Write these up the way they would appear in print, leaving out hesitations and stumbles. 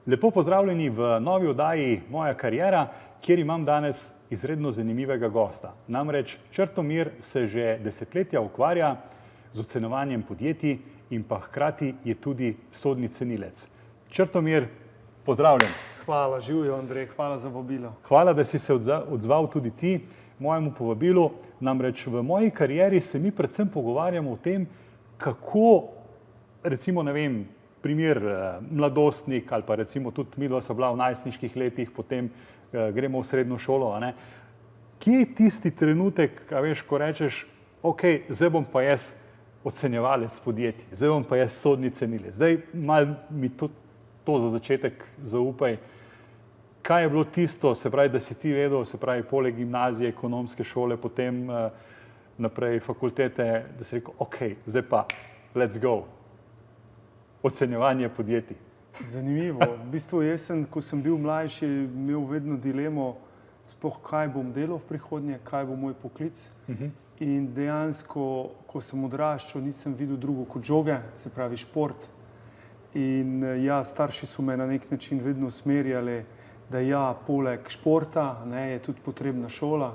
Lepo pozdravljeni v novi oddaji Moja kariera, kjer imam danes izredno zanimivega gosta. Namreč Črtomir se že desetletja ukvarja z ocenjevanjem podjetij in pa hkrati je tudi sodni cenilec. Črtomir, pozdravljen. Hvala, živjo Andrej, hvala za vabilo. Hvala, da si se odzval tudi ti mojemu povabilu. Namreč v moji karieri se mi predvsem pogovarjamo o tem, kako, recimo, ne vem, primer mladostnik ali pa recimo tudi midva sva bila v najstniških letih, potem gremo v srednjo šolo, a ne. Kje je tisti trenutek, a veš, ko rečeš, ok, zdaj bom pa jaz ocenjevalec podjetij, zdaj bom pa jaz sodni cenilec. Zdaj malo mi to za začetek zaupaj. Kaj je bilo tisto, se pravi, da si ti vedel, se pravi, poleg gimnazije, ekonomske šole, potem naprej fakultete, da si rekel, ok, zdaj pa, let's go. Ocenjevanje podjetij. Zanimivo. V bistvu jaz sem, ko sem bil mlajši, imel vedno dilemo, sploh kaj bom delal v prihodnje, kaj bo moj poklic. In dejansko, ko sem odraščal, nisem videl drugo kot žoge, se pravi šport. In ja, starši so me na nek način vedno usmerjali, da ja, poleg športa, ne, je tudi potrebna šola.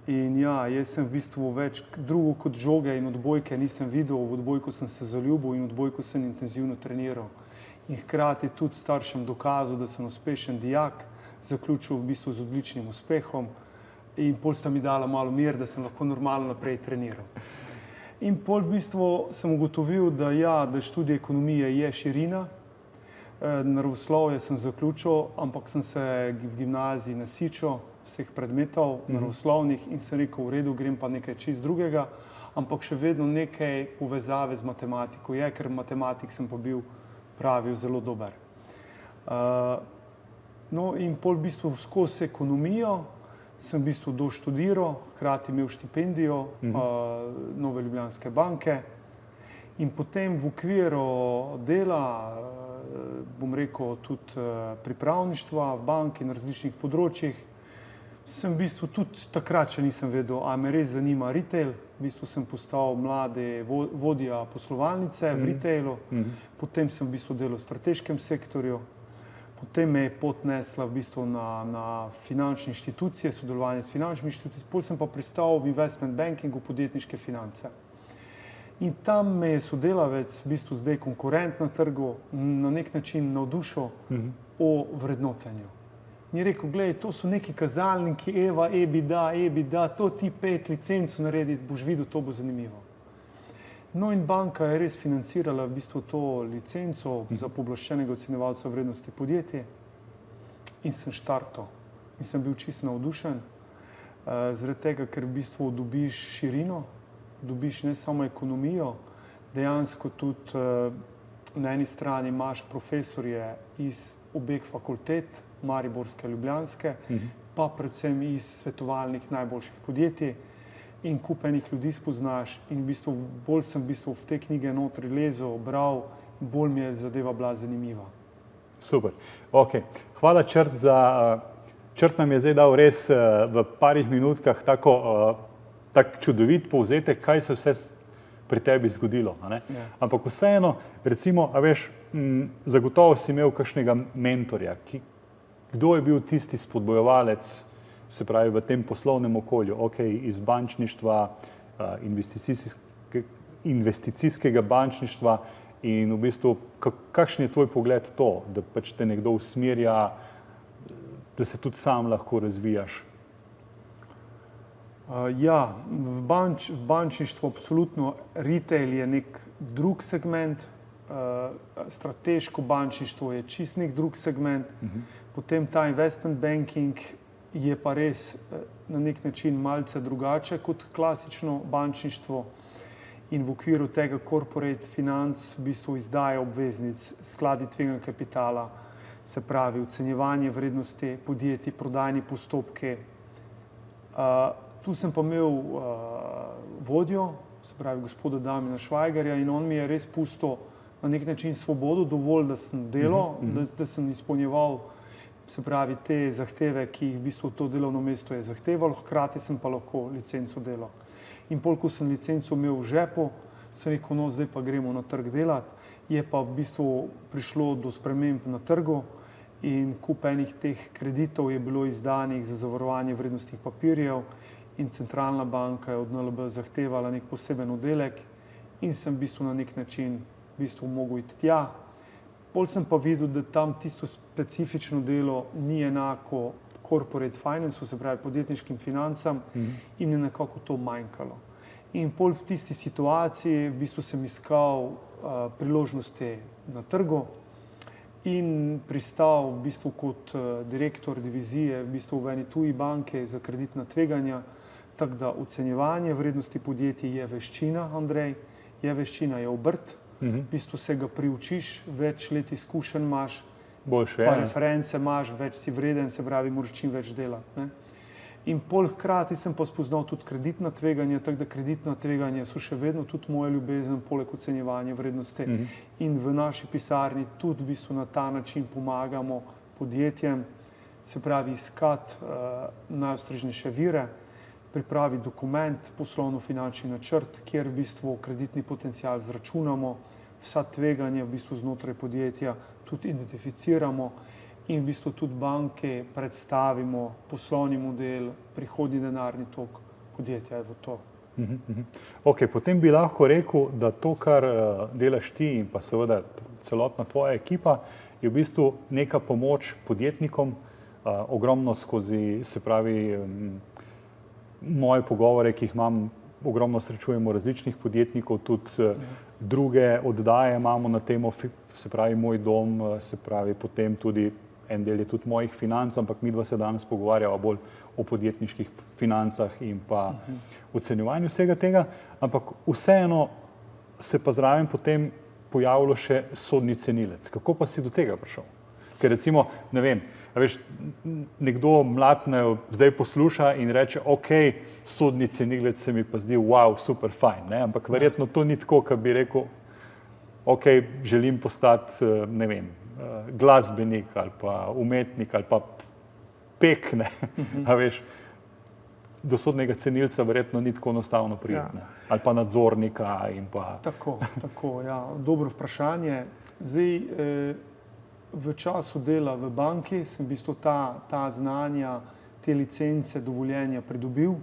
In ja, jaz sem v bistvu več drugo kot žoge in odbojke nisem videl, v odbojko sem se zaljubil in odbojko sem intenzivno treniral. In hkrati tudi staršem dokazal, da sem uspešen dijak, zaključil v bistvu z odličnim uspehom in pol sta mi dala malo mir, da sem lahko normalno naprej treniral. In pol v bistvu sem ugotovil, da ja, da študij ekonomije je širina. Naravoslovje sem zaključil, ampak sem se v gimnaziji nasičil vseh predmetov naravoslovnih in sem rekel, v redu, grem pa nekaj čist drugega, ampak še vedno nekaj povezave z matematiko je, ker matematik sem pa bil pravi zelo dober. No in pol v bistvu skozi ekonomijo sem v bistvu doštudiral, hkrati imel štipendijo Nove Ljubljanske banke in potem v okviru dela, bom rekel, tudi pripravništva v banki na različnih področjih, sem v bistvu tudi takrat še nisem vedel, a me res zanima retail. V bistvu sem postal mladi vodja poslovalnice v retailu, potem sem v bistvu delal v strateškem sektorju, potem me je pot nesla v bistvu na finančne inštitucije, sodelovanje s finančnimi inštitucijami, potem sem pa pristal v investment bankingu, podjetniške finance. In tam me je sodelavec, v bistvu zdaj konkurent na trgu, na nek način navdušil o vrednotenju. In je rekel, gledaj, to so neki kazalniki, EVA, EBITDA, to ti 5 licenco narediti, boš videl, to bo zanimivo. No in banka je res financirala v bistvu to licenco za pooblaščenega ocenjevalca vrednosti podjetij in sem štartal. In sem bil čisto navdušen, zaradi tega, ker v bistvu dobiš širino, dobiš ne samo ekonomijo, dejansko tudi na eni strani imaš profesorje iz obeh fakultet, mariborske, ljubljanske, pa predvsem iz svetovalnih najboljših podjetij in kup enih ljudi spoznaš in v bistvu bolj sem v bistvu v te knjige notri lezel, bral, bolj mi je zadeva bila zanimiva. Super. Ok. Hvala Črt za... Črt nam je zdaj dal res v parih minutkah tak čudovit povzetek, kaj se vse pri tebi zgodilo. Ampak vseeno, recimo, a veš, zagotovo si imel kakšnega mentorja. Kdo je bil tisti spodbojevalec, se pravi, v tem poslovnem okolju, ok, iz bančništva, investicijskega bančništva in v bistvu, kakšen je tvoj pogled to, da pač te nekdo usmerja, da se tudi sam lahko razvijaš? Ja, v bančništvu absolutno retail je nek drug segment, strateško bančništvo je čist nek drug segment, potem ta investment banking je pa res na nek način malce drugače kot klasično bančništvo in v okviru tega corporate finance v bistvu izdaja obveznic, skladi tveganega kapitala, se pravi ocenjevanje vrednosti podjetij, prodajni postopki. Tu sem pa imel vodjo, se pravi gospoda Damjana Švajgarja in on mi je res pustil na nek način svobodo, dovolj, da sem delal, da sem izpolnjeval, se pravi, te zahteve, ki jih v bistvu to delovno mesto je zahtevalo, hkrati sem pa lahko licenco delal. In pol, ko sem licenco imel v žepu, sem rekel, no, zdaj pa gremo na trg delati, je pa v bistvu prišlo do sprememb na trgu in kup enih teh kreditov je bilo izdanih za zavarovanje vrednostnih papirjev in centralna banka je od NLB zahtevala nek poseben oddelek in sem v bistvu na nek način v bistvu mogel iti tja. Bolj sem pa videl, da tam tisto specifično delo ni enako corporate finance, se pravi podjetniškim financam, in je nekako to manjkalo. In pol v tisti situaciji v bistvu sem iskal priložnosti na trgu in pristal v bistvu kot direktor divizije v bistvu v eni tuji banki za kreditna tveganja, tako da ocenjevanje vrednosti podjetij je veščina, Andrej, je veščina, je obrt. V bistvu se ga priučiš, več let izkušenj imaš, pa reference imaš, več si vreden, se pravi, moraš čim več delati, ne. In pol hkrati sem pa spoznal tudi kreditna tveganja, tako da kreditna tveganja so še vedno tudi moja ljubezen, poleg ocenjevanja vrednosti. In v naši pisarni tudi v bistvu na ta način pomagamo podjetjem, se pravi, iskati najustreznejše vire, pripraviti dokument, poslovno-finančni načrt, kjer v bistvu kreditni potencial zračunamo, vsa tveganja v bistvu znotraj podjetja tudi identificiramo in v bistvu tudi banke predstavimo poslovni model, prihodnji denarni tok podjetja, je to. Ok, potem bi lahko rekel, da to, kar delaš ti in pa seveda celotna tvoja ekipa, je v bistvu neka pomoč podjetnikom, ogromno skozi, se pravi, moje pogovore, ki jih imam, ogromno srečujemo različnih podjetnikov, tudi druge oddaje imamo na temo, se pravi Moj dom, se pravi potem tudi en del je tudi mojih financ, ampak midva se danes pogovarjava bolj o podjetniških financah in pa ocenjevanju vsega tega, ampak vseeno se pa zraven potem pojavilo še sodni cenilec. Kako pa si do tega prišel? Ker recimo, ne vem, veš, nekdo mlad me zdaj posluša in reče, ok, sodni cenilec se mi pa zdi, wow, super fajn, ne? Ampak verjetno to ni tako, kot bi rekel, ok, želim postati, ne vem, glasbenik ali pa umetnik ali pa pek, ne, a veš, do sodnega cenilca verjetno ni tako enostavno priti, ali pa nadzornika in pa... Tako, ja, dobro vprašanje. Zdaj, v času dela v banki sem v bistvu ta znanja, te licence, dovoljenja pridobil.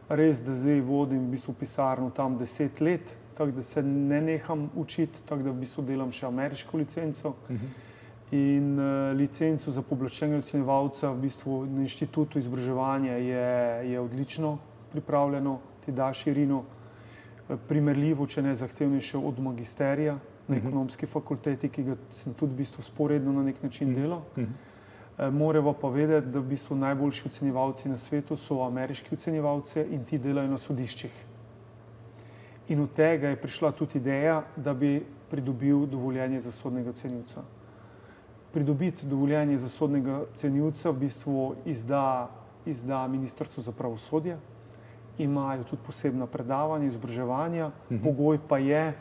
Res, da zdaj vodim v bistvu pisarno tam 10 let, tako da se ne neham učiti, tako da v bistvu delam še ameriško licenco. In licenco za pooblaščenega ocenjevalca v bistvu na inštitutu izobraževanja je odlično pripravljeno, ti da širino, primerljivo, če ne zahtevnejše od magisterija na ekonomski fakulteti, ki ga sem tudi v bistvu sporedno na nek način delal. Moramo pa vedeti, da v bistvu najboljši ocenjevalci na svetu so ameriški ocenjevalci in ti delajo na sodiščih. In od tega je prišla tudi ideja, da bi pridobil dovoljenje za sodnega cenilca. Pridobiti dovoljenje za sodnega cenilca v bistvu izda Ministrstvo za pravosodje, imajo tudi posebna predavanja, izobraževanja, pogoj pa je,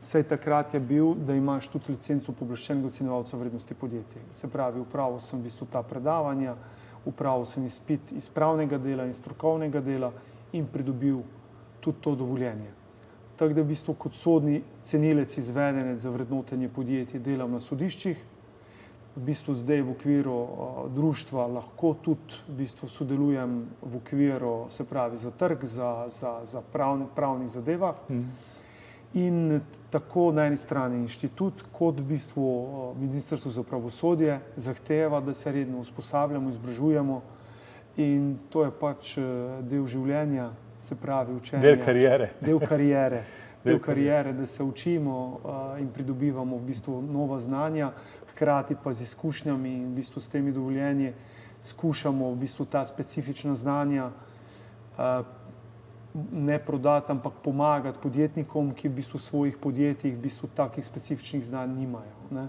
vsaj takrat je bil, da imaš tudi licenco pooblaščenega ocenjevalca vrednosti podjetij. Se pravi, opravil sem v bistvu ta predavanja, opravil sem izpit iz pravnega dela in strokovnega dela in pridobil tudi to dovoljenje. Tako da v bistvu kot sodni cenilec, izvedenec za vrednotenje podjetij delam na sodiščih. V bistvu zdaj v okviru društva lahko tudi v bistvu sodelujem v okviru, se pravi, za trg, za pravnih zadevah. In tako na eni strani inštitut, kot v bistvu Ministrstvo za pravosodje zahteva, da se redno usposabljamo, izobražujemo in to je pač del življenja, se pravi učenje. Del kariere. Del kariere, da se učimo in pridobivamo v bistvu nova znanja, hkrati pa z izkušnjami in v bistvu s temi dovoljenji skušamo v bistvu ta specifična znanja ne prodati, ampak pomagati podjetnikom, ki v bistvu v svojih podjetjih v bistvu takih specifičnih znanj nimajo, ne?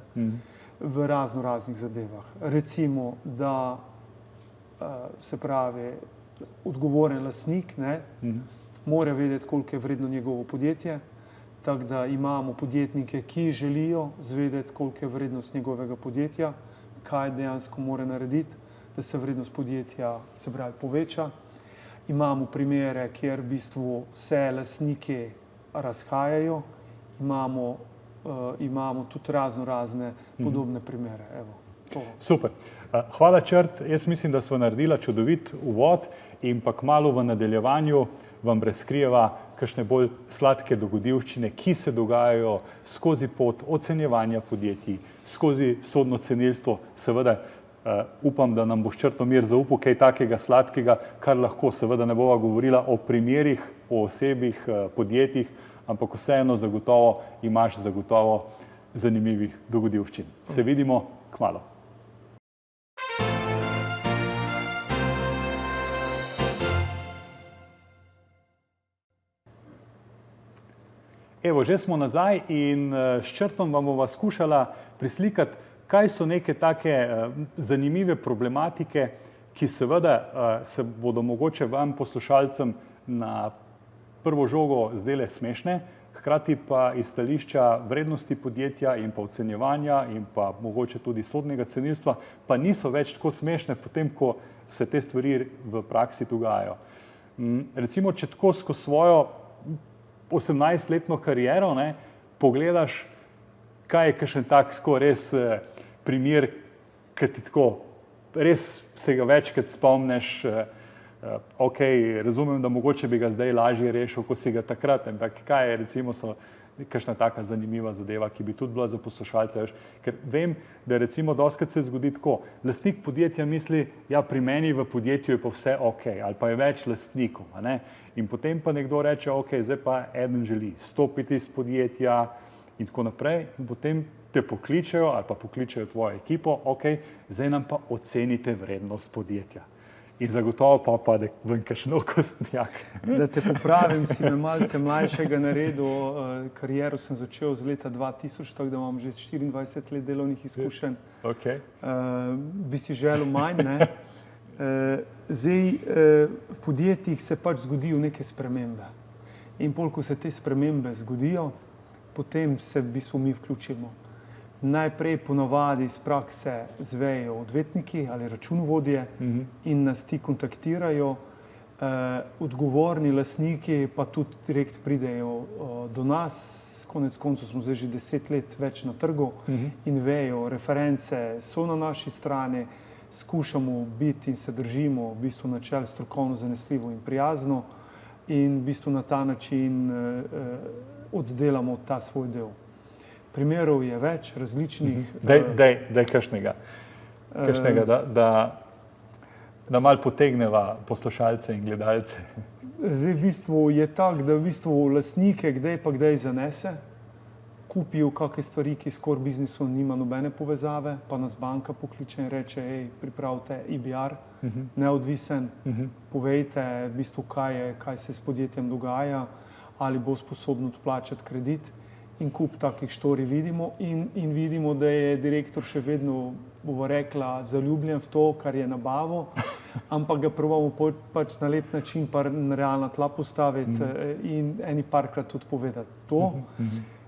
V raznih zadevah. Recimo, da se pravi odgovoren lastnik, ne, mora vedeti, koliko je vredno njegovo podjetje, tako da imamo podjetnike, ki želijo zvedeti, koliko je vrednost njegovega podjetja, kaj dejansko mora narediti, da se vrednost podjetja, se pravi, poveča. Imamo primere, kjer v bistvu se lastniki razhajajo, imamo tudi razne podobne primere. Evo. Super. Hvala, Črt. Jaz mislim, da smo naredila čudovit uvod in pa kmalu v nadaljevanju vam razkrijeva kakšne bolj sladke dogodivščine, ki se dogajajo skozi pot ocenjevanja podjetij, skozi sodno cenilstvo. Seveda upam, da nam bo Črtomir zaupal kaj takega sladkega, kar lahko seveda ne bova govorila o primerih, o osebih, podjetjih, ampak vseeno zagotovo imaš zagotovo zanimivih dogodivščin. Se vidimo kmalu. Evo, že smo nazaj in s Črtom vam bova skušala prislikati, kaj so neke take zanimive problematike, ki seveda se bodo mogoče vam poslušalcem na prvo žogo zdele smešne, hkrati pa iz stališča vrednosti podjetja in pa ocenjevanja in pa mogoče tudi sodnega cenilstva, pa niso več tako smešne potem, ko se te stvari v praksi dogajajo. Recimo, če tako skozi svojo 18-letno kariero pogledaš, kaj je kakšen tak res primer, ki ti tako res se ga večkrat spomniš, ok, razumem, da mogoče bi ga zdaj lažje rešil, ko si ga takrat, ampak kaj je recimo so kakšna taka zanimiva zadeva, ki bi tudi bila za poslušalce, ker vem, da recimo dostikrat se zgodi tako, lastnik podjetja misli, ja, pri meni v podjetju je pa vse ok, ali pa je več lastnikov, in potem pa nekdo reče, ok, zdaj pa eden želi stopiti iz podjetja in tako naprej, in potem te pokličejo ali pa pokličejo tvojo ekipo, ok, zdaj nam pa ocenite vrednost podjetja. In zagotovo pa pade ven kakšen okostnjak. Da te popravim, si me malce mlajšega naredil, kariero sem začel z leta 2000, tako da imam že 24 let delovnih izkušenj. Okay. Bi si želel manj, ne? Zdaj, v podjetjih se pač zgodijo neke spremembe. In pol, ko se te spremembe zgodijo, potem se v bistvu mi vključimo. Najprej ponavadi iz prakse zvejo odvetniki ali računovodje in nas ti kontaktirajo. Odgovorni lastniki pa tudi direkt pridejo do nas. Konec koncev smo zdaj že 10 let več na trgu in vejo, reference so na naši strani, skušamo biti in se držimo v bistvu načel strokovno, zanesljivo in prijazno in v bistvu na ta način oddelamo ta svoj del. Primerov je več, različnih. Daj kakšnega, da malo potegneva poslušalce in gledalce. Zdaj v bistvu je tako, da v bistvu lastnike kdaj pa kdaj zanese, kupijo kakšne stvari, ki s core biznisom nima nobene povezave, pa nas banka pokliče in reče, hej, pripravite IBR, neodvisen, povejte v bistvu, kaj se s podjetjem dogaja, ali bo sposobno odplačati kredit. In kup takih štorij vidimo in vidimo, da je direktor še vedno, bova rekla, zaljubljen v to, kar je nabavil, ampak ga probamo pač na lep način pa na realna tla postaviti in eni parkrat tudi povedati to.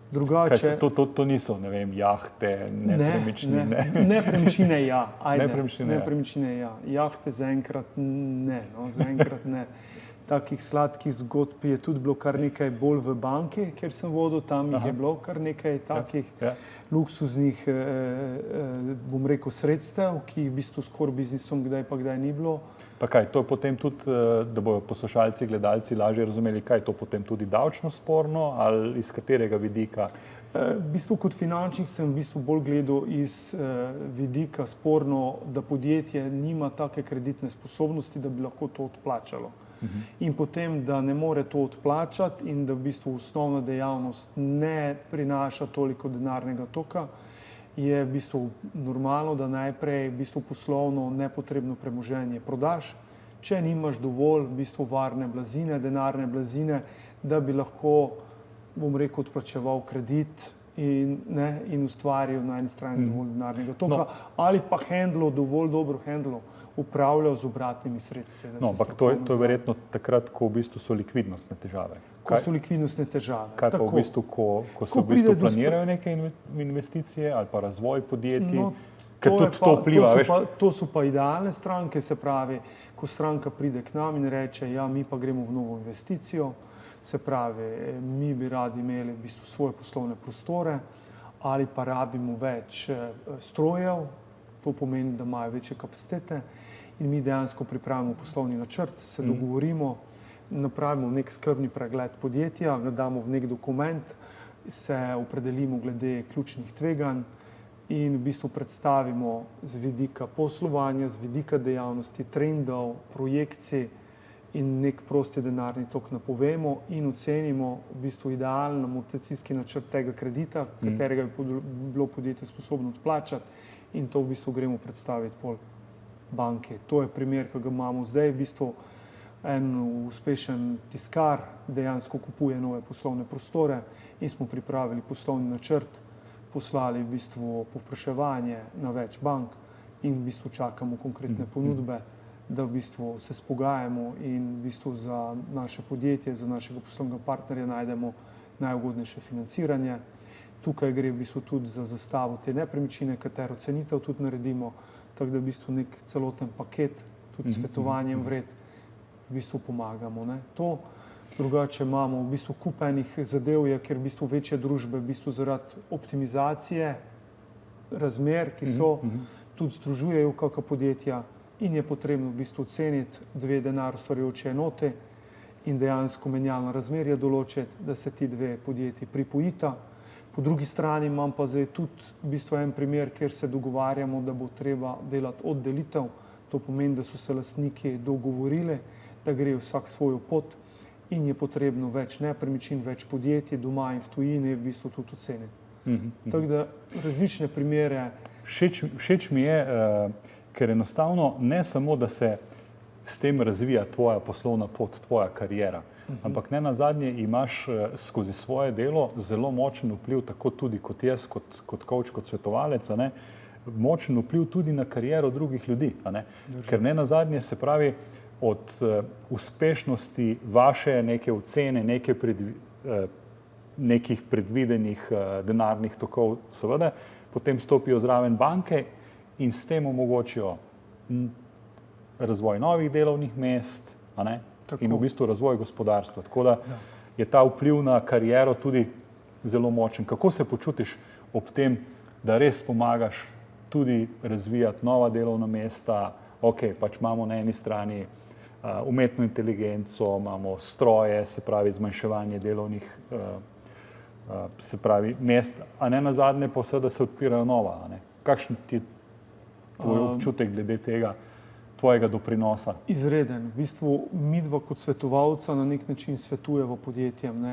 Drugače... To niso, ne vem, jahte, nepremičnine. Nepremičnine ja, ajde. Nepremičnine ja. Jahte zaenkrat ne, zaenkrat ne. Takih sladkih zgodb je tudi bilo kar nekaj bolj v banki, kjer sem vodil, tam jih je bilo kar nekaj takih luksuznih, bom rekel, sredstev, ki jih v bistvu s core biznisom kdaj pa kdaj ni bilo. Pa kaj, to je potem tudi, da bojo poslušalci, gledalci lažje razumeli, kaj je to potem tudi davčno sporno ali iz katerega vidika? V bistvu kot finančnik sem v bistvu bolj gledal iz vidika sporno, da podjetje nima take kreditne sposobnosti, da bi lahko to odplačalo. In potem, da ne more to odplačati in da v bistvu osnovna dejavnost ne prinaša toliko denarnega toka, je v bistvu normalno, da najprej v bistvu poslovno nepotrebno premoženje prodaš, če nimaš dovolj v bistvu varne blazine, denarne blazine, da bi lahko, bom rekel, odplačeval kredit in ustvaril na eni strani dovolj denarnega toka, ali pa dovolj dobro upravljal z obratnimi sredstvi. No, ampak to je verjetno takrat, ko v bistvu so likvidnostne težave. Ko so likvidnostne težave. Kaj pa v bistvu, ko se v bistvu planirajo neke investicije ali pa razvoj podjetij, ker tudi to vpliva, veš? To so pa idealne stranke, se pravi, ko stranka pride k nam in reče, ja, mi pa gremo v novo investicijo, se pravi, mi bi radi imeli v bistvu svoje poslovne prostore ali pa rabimo več strojev, To pomeni, da imajo večje kapacitete in mi dejansko pripravimo poslovni načrt, se dogovorimo, napravimo nek skrbni pregled podjetja, ga damo v nek dokument, se opredelimo glede ključnih tveganj in v bistvu predstavimo z vidika poslovanja, z vidika dejavnosti, trendov, projekcij in nek prosti denarni tok napovemo in ocenimo v bistvu idealen amortizacijski načrt tega kredita, katerega bi bilo podjetje sposobno odplačati in to v bistvu gremo predstaviti pol banke. To je primer, ki ga imamo zdaj, v bistvu en uspešen tiskar dejansko kupuje nove poslovne prostore in smo pripravili poslovni načrt, poslali v bistvu povpraševanje na več bank in v bistvu čakamo konkretne ponudbe, da v bistvu se spogajamo in v bistvu za naše podjetje, za našega poslovnega partnerja najdemo najugodnejše financiranje. Tukaj gre v bistvu tudi za zastavo te nepremičnine, katero cenitev tudi naredimo, tako da v bistvu nek celoten paket, tudi s svetovanjem vred, v bistvu pomagamo. To drugače imamo v bistvu kup enih zadev, kjer v bistvu večje družbe v bistvu zaradi optimizacije razmer, ki so, tudi združujejo kakšna podjetja in je potrebno v bistvu oceniti dve denar ustvarjajoči enoti in dejansko menjalna razmerja določiti, da se ti dve podjetji pripojita. Po drugi strani imam pa zdaj tudi v bistvu en primer, kjer se dogovarjamo, da bo treba delati oddelitev. To pomeni, da so se lastniki dogovorili, da gre vsak svojo pot in je potrebno več nepremičnin, več podjetij doma in v tujini v bistvu tudi oceniti. Tako da različne primere. Všeč mi je, ker enostavno ne samo, da se s tem razvija tvoja poslovna pot, tvoja kariera, ampak ne nazadnje imaš skozi svoje delo zelo močen vpliv, tako tudi kot jaz, kot coach, kot svetovalec, močen vpliv tudi na kariero drugih ljudi. Ker ne nazadnje se pravi, od uspešnosti vaše neke ocene, nekih predvidenih denarnih tokov, seveda, potem stopijo zraven banke in s tem omogočijo razvoj novih delovnih mest in v bistvu razvoj gospodarstva. Tako da je ta vpliv na kariero tudi zelo močen. Kako se počutiš ob tem, da res pomagaš tudi razvijati nova delovna mesta? Ok, pač imamo na eni strani umetno inteligenco, imamo stroje, se pravi zmanjševanje delovnih se pravi mest, a ne nazadnje pa vse, da se odpirajo nova. Kakšen ti je tvoj občutek glede tega, tvojega doprinosa? Izreden. V bistvu midva kot svetovalca na nek način svetujeva podjetjem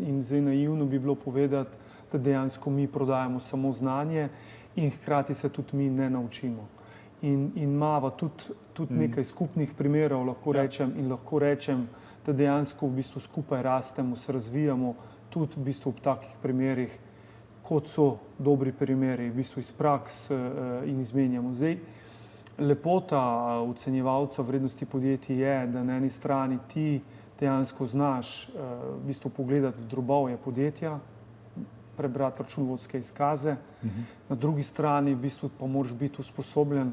in zdaj naivno bi bilo povedati, da dejansko mi prodajamo samo znanje in hkrati se tudi mi ne naučimo. In imava tudi nekaj skupnih primerov, lahko rečem, da dejansko v bistvu skupaj rastemo, se razvijamo, tudi v bistvu ob takih primerih, kot so dobri primeri v bistvu iz praks in izmenjamo. Zdaj, lepota ocenjevalca vrednosti podjetij je, da na eni strani ti dejansko znaš v bistvu pogledati v drobovje podjetja, prebrati računovodske izkaze, na drugi strani v bistvu pa moraš biti usposobljen,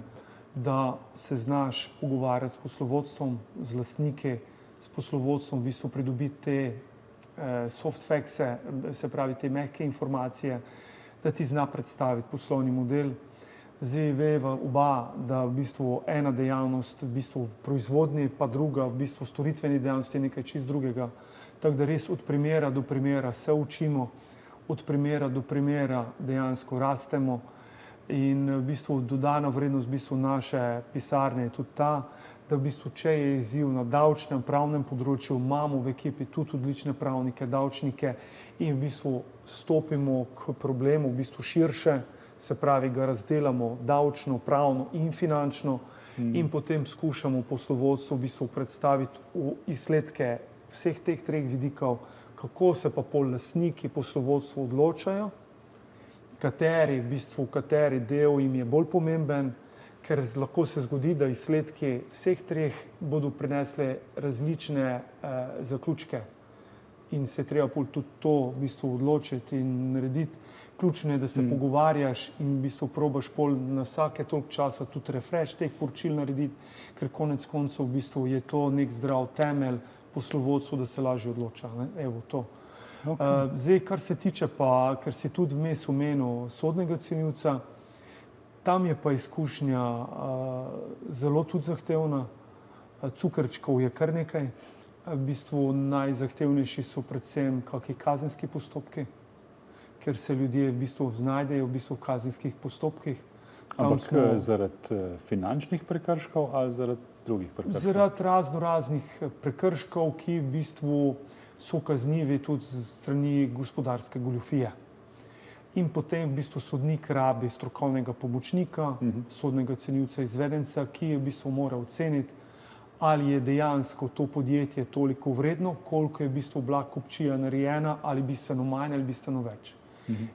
da se znaš pogovarjati s poslovodstvom, z lastniki, s poslovodstvom v bistvu pridobiti te soft facts, se pravi te mehke informacije, da ti zna predstaviti poslovni model. Zdaj veva oba, da v bistvu ena dejavnost v bistvu v proizvodnji, pa druga v bistvu storitveni dejavnosti je nekaj čist drugega. Tako da res od primera do primera se učimo, od primera do primera dejansko rastemo in v bistvu dodana vrednost v bistvu naše pisarne je tudi ta, da v bistvu, če je izziv na davčnem, pravnem področju, imamo v ekipi tudi odlične pravnike, davčnike in v bistvu stopimo k problemu v bistvu širše, se pravi, ga razdelamo davčno, pravno in finančno in potem skušamo poslovodstvu v bistvu predstaviti izsledke vseh teh treh vidikov, kako se pa pol lastniki poslovodstvu odločajo, kateri del jim je bolj pomemben, ker lahko se zgodi, da izsledki vseh treh bodo prinesli različne zaključke in se je treba tudi to v bistvu odločiti in narediti. Ključno je, da se pogovarjaš in v bistvu probaš pol na vsake toliko časa tudi refresh teh poročil narediti, ker konec koncev v bistvu je to nek zdrav temelj poslovodstvu, da se lažje odloča. Evo to. Zdaj, kar se tiče pa, ker si tudi vmes omenil sodnega cenilca, Tam je pa izkušnja zelo tudi zahtevna. Cukrčkov je kar nekaj. V bistvu najzahtevnejši so predvsem kakšni kazenski postopki, ker se ljudje v bistvu znajdejo v bistvu v kazenskih postopkih. Ampak zaradi finančnih prekrškov ali zaradi drugih prekrškov? Zaradi raznih prekrškov, ki v bistvu so kaznivi tudi z strani gospodarske goljufije. In potem v bistvu sodnik rabi strokovnega pomočnika, sodnega cenilca, izvedenca, ki je v bistvu mora oceniti, ali je dejansko to podjetje toliko vredno, koliko je v bistvu bila kupčija narejena, ali bistveno manj ali bistveno več.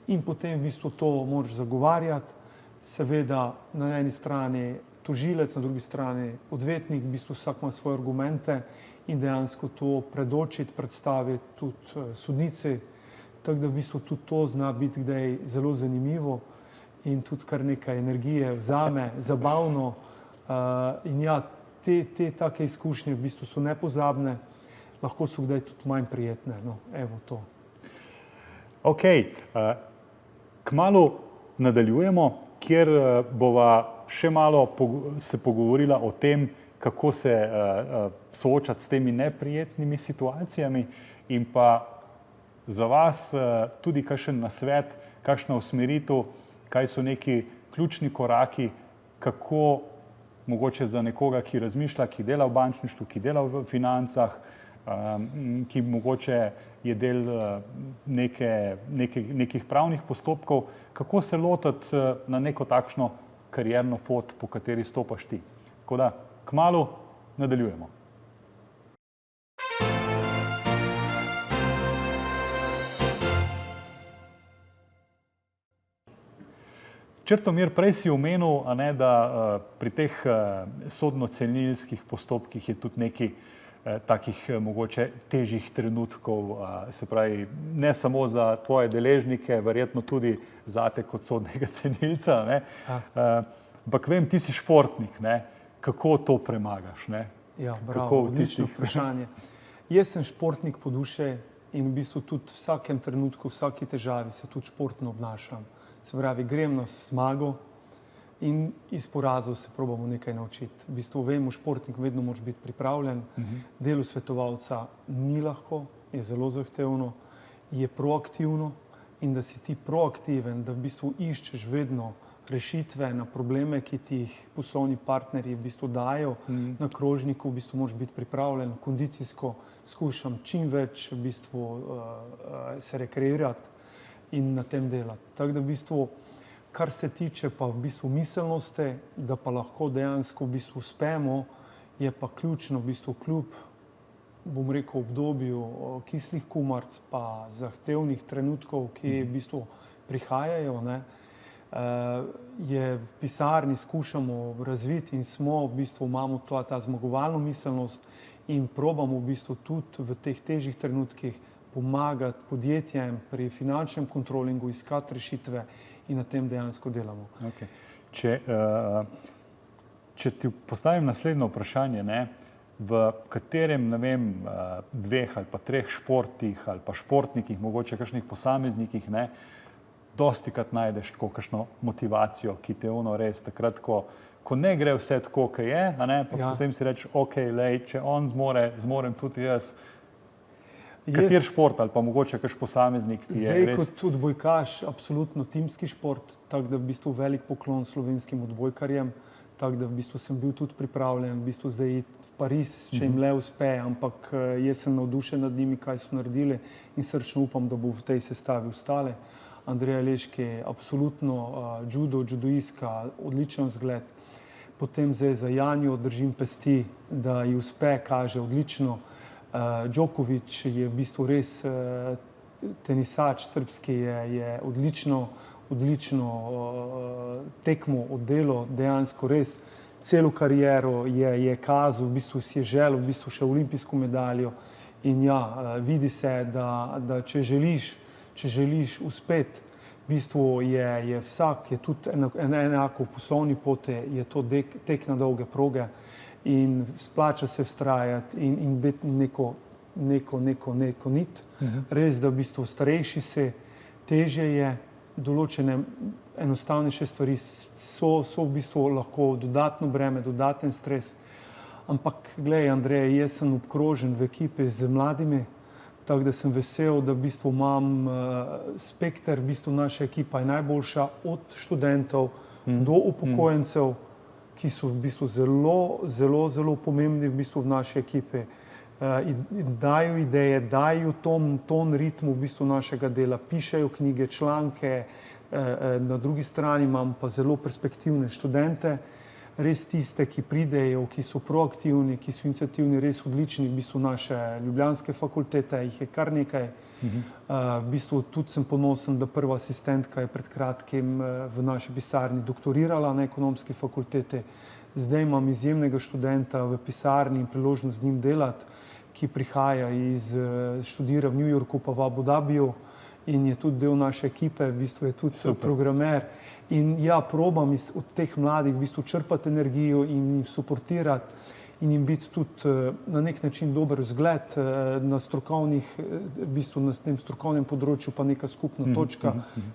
In potem v bistvu to moraš zagovarjati, seveda na eni strani tožilec, na drugi strani odvetnik, v bistvu vsak ima svoje argumente in dejansko to predočiti, predstaviti tudi sodnici, tako da v bistvu tudi to zna biti kdaj zelo zanimivo in tudi kar nekaj energije vzame, zabavno in ja, te take izkušnje v bistvu so nepozabne, lahko so kdaj tudi manj prijetne, no, evo to. Ok, kmalu nadaljujemo, kjer bova še malo se pogovorila o tem, kako se soočati s temi neprijetnimi situacijami in pa za vas tudi kakšen nasvet, kakšna usmeritev, kaj so neki ključni koraki, kako mogoče za nekoga, ki razmišlja, ki dela v bančništvu, ki dela v financah, ki mogoče je del nekih pravnih postopkov, kako se lotiti na neko takšno karierno pot, po kateri stopaš ti. Tako da, kmalu nadaljujemo. Črtomir, prej si omenil, da pri teh sodno-cenilskih postopkih je tudi nekaj takih mogoče težjih trenutkov, se pravi, ne samo za tvoje deležnike, verjetno tudi zate kot sodnega cenilca, ampak vem, ti si športnik, kako to premagaš? Ja, bravo, odlično vprašanje. Jaz sem športnik po duše in v bistvu tudi v vsakem trenutku, v vsaki težavi se tudi športno obnašam. Se pravi, grem na zmago in iz porazov se probamo nekaj naučiti. V bistvu vemo, športnik vedno moraš biti pripravljen, delo svetovalca ni lahko, je zelo zahtevno, je proaktivno in da si ti proaktiven, da v bistvu iščeš vedno rešitve na probleme, ki ti jih poslovni partnerji v bistvu dajo na krožniku, v bistvu moraš biti pripravljen, kondicijsko skušam čim več v bistvu se rekreirati in na tem delati. Tako da v bistvu, kar se tiče pa v bistvu miselnosti, da pa lahko dejansko v bistvu uspemo, je pa ključno v bistvu kljub, bom rekel, obdobju kislih kumaric pa zahtevnih trenutkov, ki v bistvu prihajajo, je v pisarni skušamo razviti in smo v bistvu, imamo ta zmagovalno miselnost in probamo v bistvu tudi v teh težjih trenutkih pomagati podjetjem pri finančnem kontrolingu, iskati rešitve in na tem dejansko delamo. Okay. Če ti postavim naslednje vprašanje, v katerem, ne vem, 2 ali pa 3 športih ali pa športnikih, mogoče kakšnih posameznikih, dostikrat najdeš tako kakšno motivacijo, ki te res takrat, ko ne gre vse tako, kot je, pa potem si rečeš, ok, lej, če on zmore, zmorem tudi jaz. Kater šport ali pa mogoče kakšen posameznik ti je res? Zdaj, kot tudi odbojkaš, absolutno timski šport, tako da v bistvu velik poklon slovenskim odbojkarjem, tako da v bistvu sem bil tudi pripravljen v bistvu zdaj iti v Pariz, če jim le uspe, ampak jaz sem navdušen nad njimi, kaj so naredili in srčno upam, da bo v tej sestavi ostale. Andreja Leške, absolutno judoistka, odličen vzgled. Potem zdaj za Janjo držim pesti, da ji uspe, kaže odlično. Djokovic je v bistvu res tenisač srbski, je odlično tekmo oddelo, dejansko res celo kariero je kazal, v bistvu si je želel v bistvu še olimpijsko medaljo in ja, vidi se, da če želiš uspeti, v bistvu je vsak, je tudi enako v poslovni poti, je to tek na dolge proge in splača se vztrajati in biti neko nit. Res, da v bistvu starejši se, težje je, določene enostavnejše stvari so v bistvu lahko dodatno breme, dodaten stres. Ampak, gledaj, Andrej, jaz sem obkrožen v ekipi z mladimi, tako da sem vesel, da v bistvu imam spekter, v bistvu naša ekipa je najboljša od študentov do upokojencev, ki so v bistvu zelo pomembni v bistvu v naši ekipi. Dajo ideje, dajo ton ritmu v bistvu našega dela, pišejo knjige, članke, na drugi strani imam pa zelo perspektivne študente, res tiste, ki pridejo, ki so proaktivni, ki so iniciativni, res odlični, v bistvu naše ljubljanske fakultete, jih je kar nekaj. V bistvu tudi sem ponosen, da prva asistentka je pred kratkim v naši pisarni doktorirala na ekonomski fakulteti. Zdaj imam izjemnega študenta v pisarni in priložnost z njim delati, ki prihaja študira v New Yorku pa v Abu Dhabiju in je tudi del naše ekipe, v bistvu je tudi programer. In ja, probam od teh mladih v bistvu črpati energijo in jih suportirati in jim biti tudi na nek način dober vzgled na strokovnih, v bistvu na tem strokovnem področju pa neka skupna točka,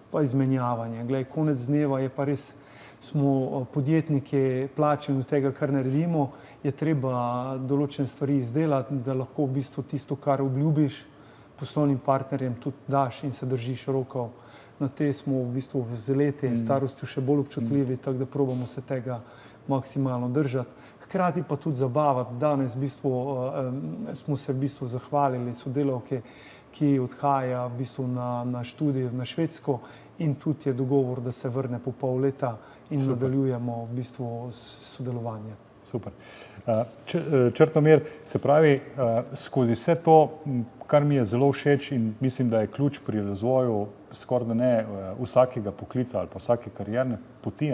pa izmenjavanje. Glej, konec dneva je pa res, smo podjetniki plačeni od tega, kar naredimo, je treba določene stvari izdelati, da lahko v bistvu tisto, kar obljubiš poslovnim partnerjem, tudi daš in se držiš rokov. Na te smo v bistvu z leti in starostjo še bolj občutljivi, tako da probamo se tega maksimalno držati. Hkrati pa tudi zabavati. Danes v bistvu smo se v bistvu zahvalili sodelavki, ki odhaja v bistvu na študij na Švedsko in tudi je dogovor, da se vrne po pol leta in nadaljujemo v bistvu sodelovanje. Super. Črtomir, se pravi, skozi vse to, kar mi je zelo všeč in mislim, da je ključ pri razvoju skoraj da ne vsakega poklica ali pa vsake karierne poti,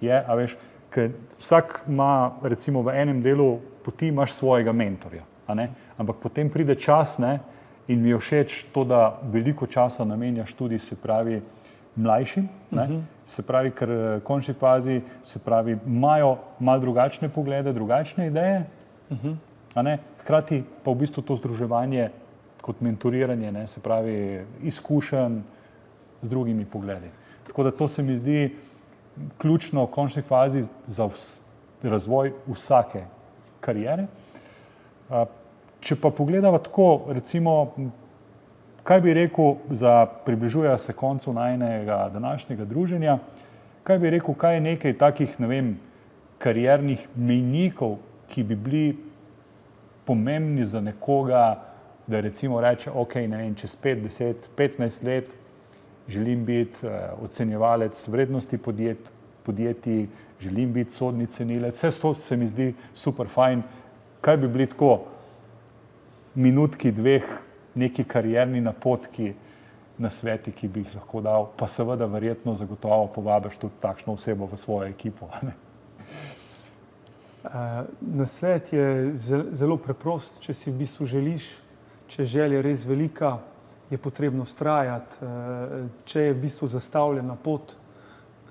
je, a veš, ker vsak ima, recimo v enem delu poti imaš svojega mentorja, ampak potem pride čas, in mi je všeč to, da veliko časa namenjaš tudi, se pravi, mlajšim, se pravi, ker v končni fazi, se pravi, imajo malo drugačne poglede, drugačne ideje, hkrati pa v bistvu to združevanje kot mentoriranje, se pravi, izkušenj z drugimi pogledi. Tako da to se mi zdi ključno v končni fazi za razvoj vsake kariere. Če pa pogledava tako, recimo, kaj bi rekel, približuje se koncu najinega današnjega druženja, kaj bi rekel, kaj je nekaj takih, ne vem, kariernih mejnikov, ki bi bili pomembni za nekoga, da recimo reče, ok, ne vem, čez 5, 10, 15 let želim biti ocenjevalec vrednosti podjetij, želim biti sodni cenilec, vse to se mi zdi super fajn. Kaj bi bili tako minutki, dveh, neki karierni napotki, nasveti, ki bi jih lahko dal, pa seveda verjetno zagotovo povabiš tudi takšno osebo v svojo ekipo. Nasvet je zelo preprost, če si v bistvu želiš, če je želja res velika, je potrebno vztrajati. Če je v bistvu zastavljena pot,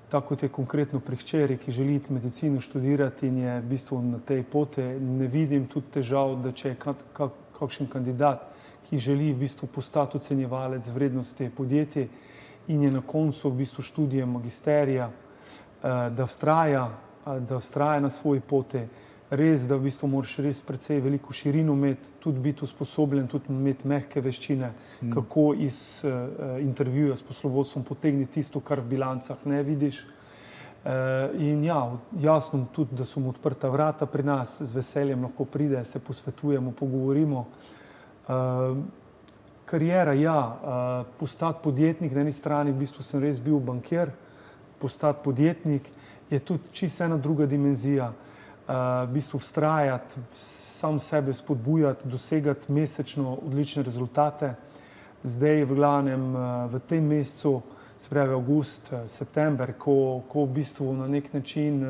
tako kot je konkretno pri hčeri, ki želi medicino študirati in je v bistvu na tej poti, ne vidim tudi težav, da če je kakšen kandidat, ki želi v bistvu postati ocenjevalec vrednosti podjetij in je na koncu v bistvu študija magisterija, da vztraja na svoji poti. Res, da v bistvu moraš res precej veliko širino imeti, tudi biti usposobljen, tudi imeti mehke veščine, kako iz intervjuja s poslovodstvom potegniti tisto, kar v bilancah ne vidiš. In ja, jasno tudi, da so mu odprta vrata pri nas, z veseljem lahko pride, se posvetujemo, pogovorimo. Kariera, ja, postati podjetnik, na eni strani v bistvu sem res bil bankir, postati podjetnik je tudi čisto ena druga dimenzija. V bistvu vztrajati, sam sebe spodbujati, dosegati mesečno odlične rezultate. Zdaj v glavnem v tem mesecu, se pravi avgust, september, ko v bistvu na nek način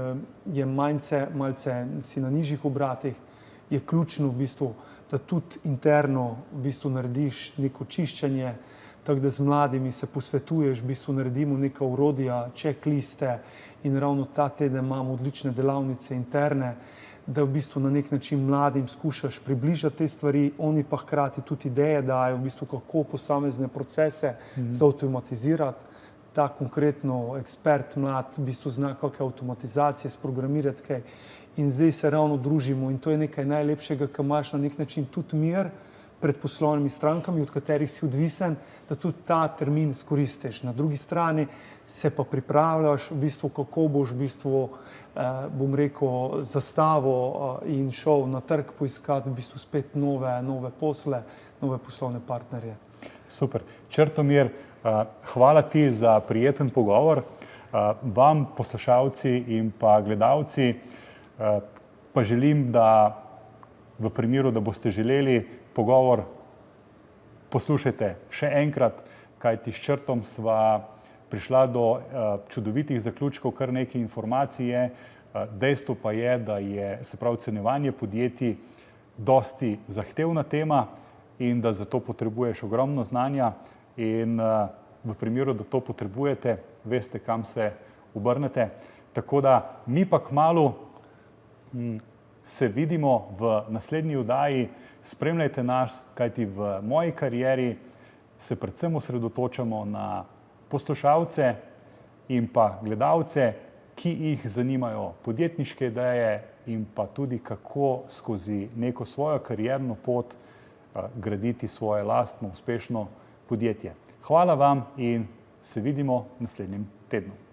je malce si na nižjih obratih, je ključno v bistvu, da tudi interno v bistvu narediš neko čiščenje, tako da z mladimi se posvetuješ, v bistvu naredimo neka orodja, checkliste in ravno ta teden imamo odlične delavnice interne, da v bistvu na nek način mladim skušaš približati te stvari, oni pa hkrati tudi ideje dajo, v bistvu kako posamezne procese zautomatizirati. ta konkretno ekspert mlad v bistvu zna kakšne avtomatizacije, sprogramirati kaj. In zdaj se ravno družimo in to je nekaj najlepšega, ko imaš na nek način tudi mir pred poslovnimi strankami, od katerih si odvisen, da tudi ta termin skoristiš. Na drugi strani se pa pripravljaš v bistvu, kako boš v bistvu, bom rekel, zastavo in šel na trg poiskati v bistvu spet nove posle, nove poslovne partnerje. Super. Črtomir, hvala ti za prijeten pogovor. Vam, poslušalci in pa gledalci, pa želim, da v primeru, da boste želeli pogovor, poslušajte še enkrat, kajti s Črtom sva prišla do čudovitih zaključkov, kar nekaj informacij je. Dejstvo pa je, da je, se pravi, ocenjevanje podjetij dosti zahtevna tema in da za to potrebuješ ogromno znanja in v primeru, da to potrebujete, veste, kam se obrnete. Tako da mi pa kmalu se vidimo v naslednji oddaji. Spremljajte nas, kajti v moji karieri se predvsem osredotočamo na poslušalce in pa gledalce, ki jih zanimajo podjetniške ideje in pa tudi kako skozi neko svojo karierno pot graditi svoje lastno uspešno podjetje. Hvala vam in se vidimo v naslednjem tednu.